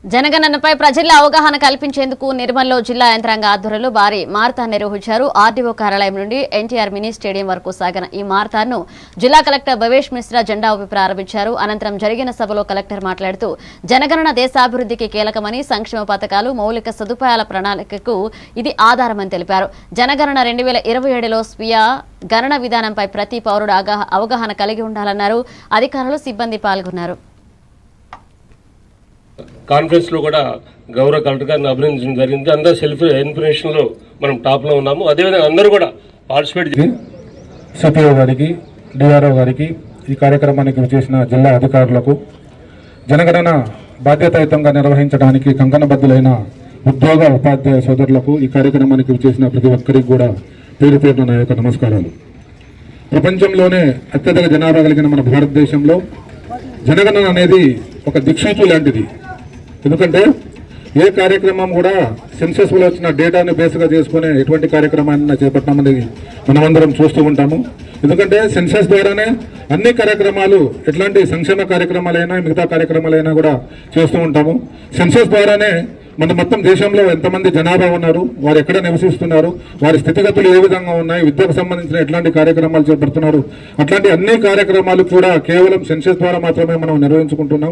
జనగణనపై ప్రజల్లో అవగాహన కల్పించేందుకు నిర్మల్లో జిల్లా యంత్రాంగ ఆధ్వర్యంలో భారీ మారథాన్ నిర్వహించారు. ఆర్డీఓ కార్యాలయం నుండి ఎన్టీఆర్ మినీ స్టేడియం వరకు సాగిన ఈ మారథాన్ను జిల్లా కలెక్టర్ భవేష్ మిశ్రా జెండా ఊపి ప్రారంభించారు. అనంతరం జరిగిన సభలో కలెక్టర్ మాట్లాడుతూ జనగణన దేశాభివృద్ధికి కీలకమని, సంక్షేమ పథకాలు, మౌలిక సదుపాయాల ప్రణాళికకు ఇది ఆధారమని తెలిపారు. జనగణన 2027లో స్వీయ గణన విధానంపై ప్రతి పౌరుడు అవగాహన కలిగి ఉండాలన్నారు. అధికారులు, సిబ్బంది పాల్గొన్నారు. కాన్ఫరెన్స్ లో కూడా గౌరవ కలెక్టర్ గారిని అభినందించడం జరిగింది. అందరూ సెల్ఫ్ ఇన్ఫర్మేషన్ లో మనం టాప్ లో ఉన్నాము. అదేవిధంగా అందరూ కూడా పార్టిసిపేట్ సిపిఓ గారికి, డిఆర్ఓ గారికి, ఈ కార్యక్రమానికి చేసిన జిల్లా అధికారులకు, జనగణన బాధ్యతాయుతంగా నిర్వహించడానికి కంకణబద్దులైన ఉద్యోగ ఉపాధ్యాయ సోదరులకు, ఈ కార్యక్రమానికి చేసిన ప్రతి ఒక్కరికి కూడా పేరు పేరున నా యొక్క నమస్కారాలు. ప్రపంచంలోనే అత్యధిక జనాభా కలిగిన మన భారతదేశంలో జనగణన అనేది ఒక దిక్సూచి లాంటిది. ఎందుకంటే ఏ కార్యక్రమం కూడా సెన్సెస్లో వచ్చిన డేటాను బేస్గా చేసుకునే ఎటువంటి కార్యక్రమాన్ని చేపట్టామని మనమందరం చూస్తూ ఉంటాము. ఎందుకంటే సెన్సెస్ ద్వారానే అన్ని కార్యక్రమాలు, ఎట్లాంటి సంక్షేమ కార్యక్రమాలైనా మిగతా కార్యక్రమాలైనా కూడా చేస్తూ ఉంటాము. సెన్సెస్ ద్వారానే మన మొత్తం దేశంలో ఎంతమంది జనాభా ఉన్నారు, వారు ఎక్కడ నివసిస్తున్నారు, వారి స్థితిగతులు ఏ విధంగా ఉన్నాయి, విద్యకు సంబంధించిన ఎట్లాంటి కార్యక్రమాలు చేపడుతున్నారు, అట్లాంటి అన్ని కార్యక్రమాలు కూడా కేవలం సెన్సెస్ ద్వారా మాత్రమే మనం నిర్వహించుకుంటున్నాం.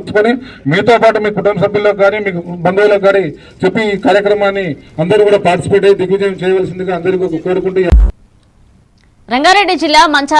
మీతో పాటు మీ కుటుంబ సభ్యులకు కానీ, మీ బంధువులకు కానీ చెప్పి ఈ కార్యక్రమాన్ని అందరూ కూడా పార్టిసిపేట్ అయ్యి దిగ్విజయం చేయవలసిందిగా అందరికీ కోరుకుంటూ. రంగారెడ్డి జిల్లా మంచాల